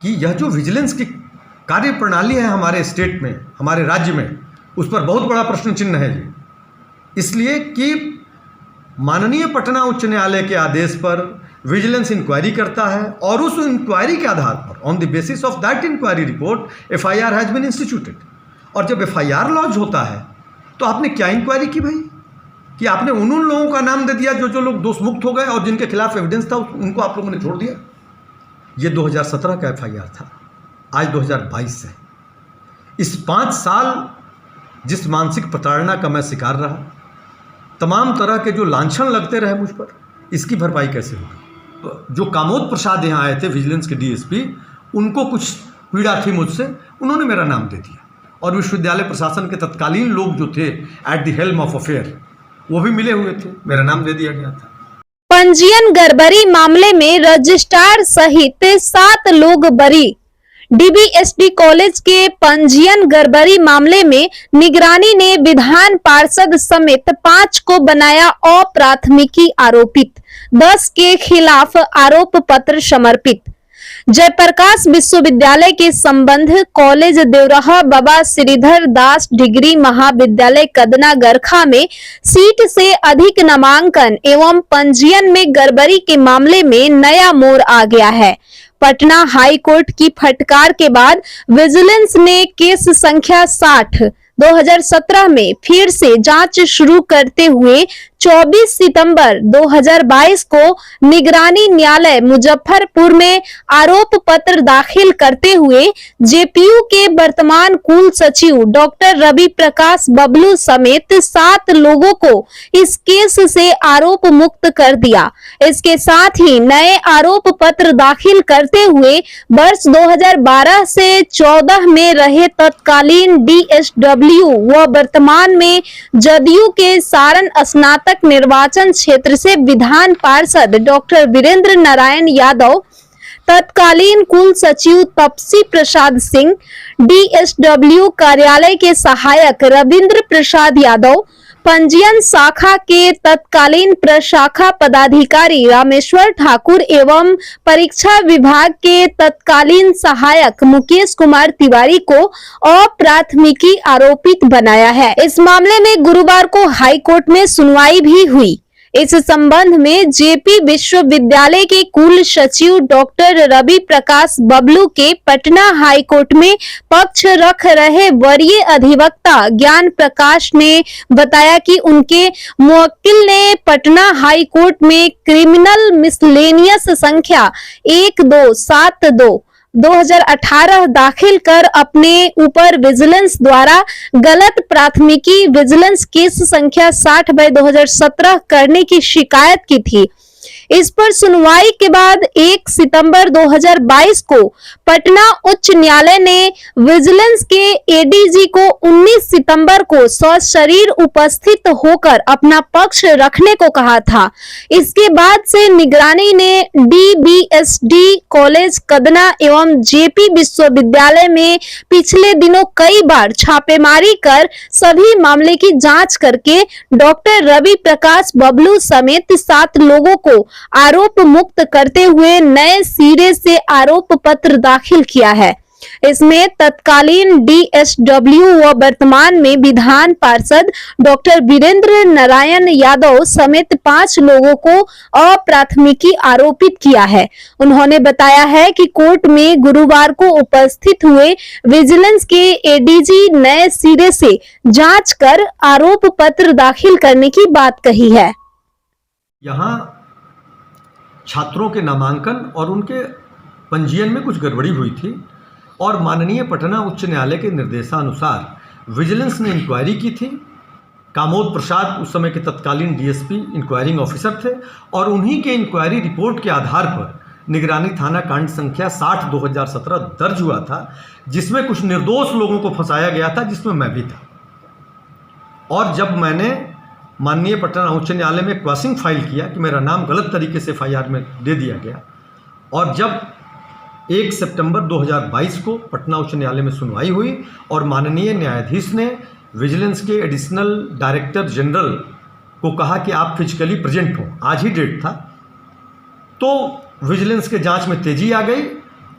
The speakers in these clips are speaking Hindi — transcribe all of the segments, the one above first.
कि यह जो विजिलेंस की कार्य प्रणाली है हमारे स्टेट में, हमारे राज्य में, उस पर बहुत बड़ा प्रश्न चिन्ह है जी। इसलिए कि माननीय पटना उच्च न्यायालय के आदेश पर विजिलेंस इंक्वायरी करता है और उस इंक्वायरी के आधार पर, on the basis of that inquiry report, FIR has been instituted. और जब एफआईआर लॉन्च होता है तो आपने क्या इंक्वायरी की भाई? कि आपने उन लोगों का नाम दे दिया जो लोग दोष मुक्त हो गए और जिनके खिलाफ एविडेंस था उनको आप लोगों ने छोड़ दिया। ये 2017 का एफआईआर था, आज 2022 है। इस 5 साल जिस मानसिक प्रताड़ना का मैं शिकार रहा, तमाम तरह के जो लांछन लगते रहे मुझ पर, इसकी भरपाई कैसे होगी? जो कामोद प्रसाद यहाँ आए थे विजिलेंस के डीएसपी, उनको कुछ पीड़ा थी मुझसे, उन्होंने मेरा नाम दे दिया और विश्वविद्यालय प्रशासन के तत्कालीन लोग जो थे at the helm of affair, वो भी मिले हुए थे, मेरा नाम दे दिया गया था। पंजीयन गड़बड़ी मामले में रजिस्ट्रार सहित 7 लोग बरी। डीबीएसडी कॉलेज के पंजीयन गड़बड़ी मामले में निगरानी ने विधान पार्षद समेत 5 को बनाया अप्राथमिकी आरोपित, 10 के खिलाफ आरोप पत्र समर्पित। जयप्रकाश विश्वविद्यालय के संबंध कॉलेज देवराहा बाबा श्रीधर दास डिग्री महाविद्यालय कदना गरखा में सीट से अधिक नामांकन एवं पंजीयन में गड़बड़ी के मामले में नया मोड़ आ गया है। पटना हाई कोर्ट की फटकार के बाद विजिलेंस ने केस संख्या 60/2017 में फिर से जांच शुरू करते हुए 24 सितंबर 2022 को निगरानी न्यायालय मुजफ्फरपुर में आरोप पत्र दाखिल करते हुए जेपीयू के वर्तमान कुल सचिव डॉक्टर रवि प्रकाश बबलू समेत 7 लोगों को इस केस से आरोप मुक्त कर दिया। इसके साथ ही नए आरोप पत्र दाखिल करते हुए वर्ष 2012 से 14 में रहे तत्कालीन डीएसडब्ल्यू व वर्तमान में जदयू के सारण स्नातक निर्वाचन क्षेत्र से विधान पार्षद डॉक्टर वीरेंद्र नारायण यादव, तत्कालीन कुल सचिव तपसी प्रसाद सिंह, डीएसडब्ल्यू कार्यालय के सहायक रविंद्र प्रसाद यादव, पंजीयन शाखा के तत्कालीन प्रशाखा पदाधिकारी रामेश्वर ठाकुर एवं परीक्षा विभाग के तत्कालीन सहायक मुकेश कुमार तिवारी को अप्राथमिकी आरोपित बनाया है। इस मामले में गुरुवार को हाई कोर्ट में सुनवाई भी हुई। इस संबंध में जेपी विश्वविद्यालय के कुल सचिव डॉक्टर रवि प्रकाश बबलू के पटना हाई कोर्ट में पक्ष रख रहे वरीय अधिवक्ता ज्ञान प्रकाश ने बताया कि उनके मुवक्किल ने पटना हाई कोर्ट में क्रिमिनल मिसलेनियस संख्या 1272/2018 दाखिल कर अपने ऊपर विजिलेंस द्वारा गलत प्राथमिकी विजिलेंस केस संख्या 60/2017 करने की शिकायत की थी। इस पर सुनवाई के बाद 1 सितंबर 2022 को पटना उच्च न्यायालय ने विजिलेंस के एडीजी को 19 सितंबर को सशरीर उपस्थित होकर अपना पक्ष रखने को कहा था। इसके बाद से निगरानी ने डीबीएसडी कॉलेज कदना एवं जेपी विश्वविद्यालय में पिछले दिनों कई बार छापेमारी कर सभी मामले की जांच करके डॉक्टर रवि प्रकाश बबलू समेत 7 लोगों को आरोप मुक्त करते हुए नए सिरे से आरोप पत्र दाखिल किया है। इसमें तत्कालीन डीएसडब्ल्यू व वर्तमान में विधान पार्षद डॉक्टर वीरेंद्र नारायण यादव समेत 5 लोगों को अप्राथमिकी आरोपित किया है। उन्होंने बताया है कि कोर्ट में गुरुवार को उपस्थित हुए विजिलेंस के एडीजी नए सिरे से जांच कर आरोप पत्र दाखिल करने की बात कही है। यहाँ छात्रों के नामांकन और उनके पंजीयन में कुछ गड़बड़ी हुई थी और माननीय पटना उच्च न्यायालय के निर्देशानुसार विजिलेंस ने इंक्वायरी की थी। कामोद प्रसाद उस समय के तत्कालीन डीएसपी इंक्वायरिंग ऑफिसर थे और उन्हीं के इंक्वायरी रिपोर्ट के आधार पर निगरानी थाना कांड संख्या 60/2017 दर्ज हुआ था, जिसमें कुछ निर्दोष लोगों को फंसाया गया था, जिसमें मैं भी था। और जब मैंने माननीय पटना उच्च न्यायालय में क्रॉसिंग फाइल किया कि मेरा नाम गलत तरीके से एफआईआर में दे दिया गया, और जब 1 सितंबर 2022 को पटना उच्च न्यायालय में सुनवाई हुई और माननीय न्यायाधीश ने विजिलेंस के एडिशनल डायरेक्टर जनरल को कहा कि आप फिजिकली प्रेजेंट हो, आज ही डेट था, तो विजिलेंस के जांच में तेजी आ गई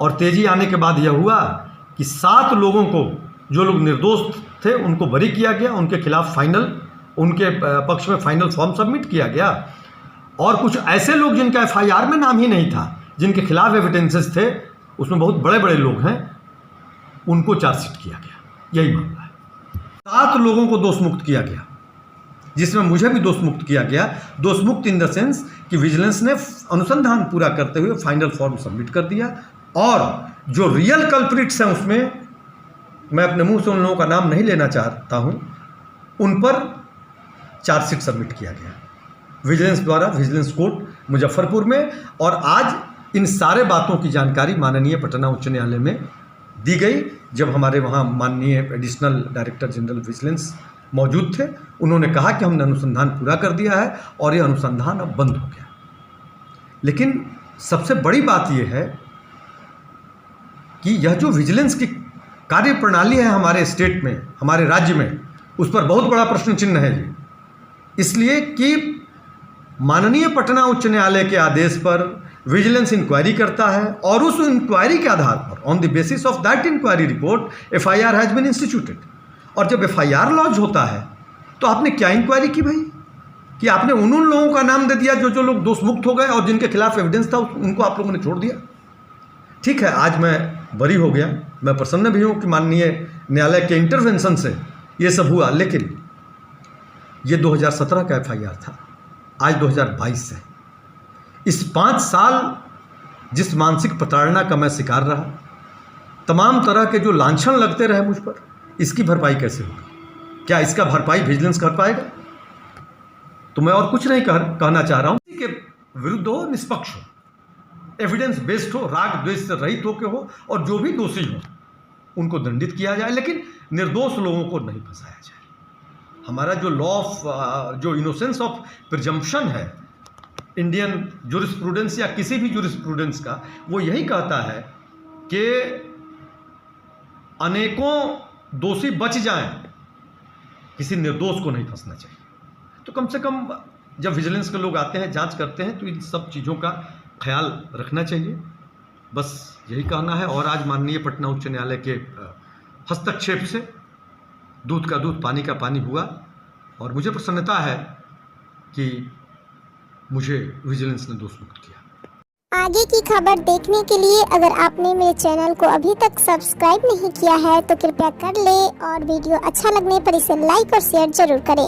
और तेजी आने के बाद यह हुआ कि 7 लोगों को, जो लोग निर्दोष थे, उनको बरी किया गया, उनके खिलाफ उनके पक्ष में फाइनल फॉर्म सबमिट किया गया। और कुछ ऐसे लोग जिनका FIR में नाम ही नहीं था, जिनके खिलाफ एविडेंसेस थे, उसमें बहुत बड़े बड़े लोग हैं, उनको चार्जशीट किया गया। यही मामला है। 7 लोगों को दोष मुक्त किया गया, जिसमें मुझे भी दोष मुक्त किया गया। दोष मुक्त इन द सेंस कि विजिलेंस ने अनुसंधान पूरा करते हुए फाइनल फॉर्म सबमिट कर दिया, और जो रियल कल्प्रिट्स हैं उसमें मैं अपने मुंह से उन लोगों का नाम नहीं लेना चाहता हूं, उन पर चार्जशीट सबमिट किया गया विजिलेंस द्वारा, विजिलेंस कोर्ट मुजफ्फरपुर में। और आज इन सारे बातों की जानकारी माननीय पटना उच्च न्यायालय में दी गई। जब हमारे वहाँ माननीय एडिशनल डायरेक्टर जनरल विजिलेंस मौजूद थे, उन्होंने कहा कि हमने अनुसंधान पूरा कर दिया है और ये अनुसंधान अब बंद हो गया। लेकिन सबसे बड़ी बात यह है कि यह जो विजिलेंस की कार्य प्रणाली है हमारे स्टेट में, हमारे राज्य में, उस पर बहुत बड़ा प्रश्न चिन्ह है जी। इसलिए कि माननीय पटना उच्च न्यायालय के आदेश पर विजिलेंस इंक्वायरी करता है, और उस इंक्वायरी के आधार पर, on the basis of that inquiry report, FIR has been instituted. और जब FIR लॉन्च होता है तो आपने क्या इंक्वायरी की भाई? कि आपने उन लोगों का नाम दे दिया जो लोग दोष मुक्त हो गए और जिनके खिलाफ एविडेंस था, उनको आप लोगों ने छोड़ दिया। ठीक है, आज मैं बरी हो गया, मैं प्रसन्न भी हूँ कि माननीय न्यायालय के इंटरवेंशन से ये सब हुआ। लेकिन ये 2017 का FIR था, आज 2022 है। इस 5 साल जिस मानसिक प्रताड़ना का मैं शिकार रहा, तमाम तरह के जो लांछन लगते रहे मुझ पर, इसकी भरपाई कैसे होगी? क्या इसका भरपाई विजिलेंस कर पाएगा? तो मैं और कुछ नहीं कहना चाह रहा हूँ कि विरुद्ध हो, निष्पक्ष हो, एविडेंस बेस्ड हो, राग द्वेष से रहित होकर हो, और जो भी दोषी हो उनको दंडित किया जाए, लेकिन निर्दोष लोगों को नहीं फंसाया जाए। हमारा जो लॉ ऑफ जो इनोसेंस ऑफ प्रिजम्पशन है इंडियन जूरिस्प्रूडेंस या किसी भी जूरिस्प्रूडेंस का, वो यही कहता है कि अनेकों दोषी बच जाएं, किसी निर्दोष को नहीं फंसना चाहिए। तो कम से कम जब विजिलेंस के लोग आते हैं, जांच करते हैं, तो इन सब चीज़ों का ख्याल रखना चाहिए। बस यही कहना है। और आज माननीय पटना उच्च न्यायालय के हस्तक्षेप से दूध का दूध, पानी का पानी हुआ, और मुझे प्रसन्नता है कि मुझे विजिलेंस ने दोष मुक्त किया। आगे की खबर देखने के लिए अगर आपने मेरे चैनल को अभी तक सब्सक्राइब नहीं किया है तो कृपया कर ले, और वीडियो अच्छा लगने पर इसे लाइक और शेयर जरूर करें।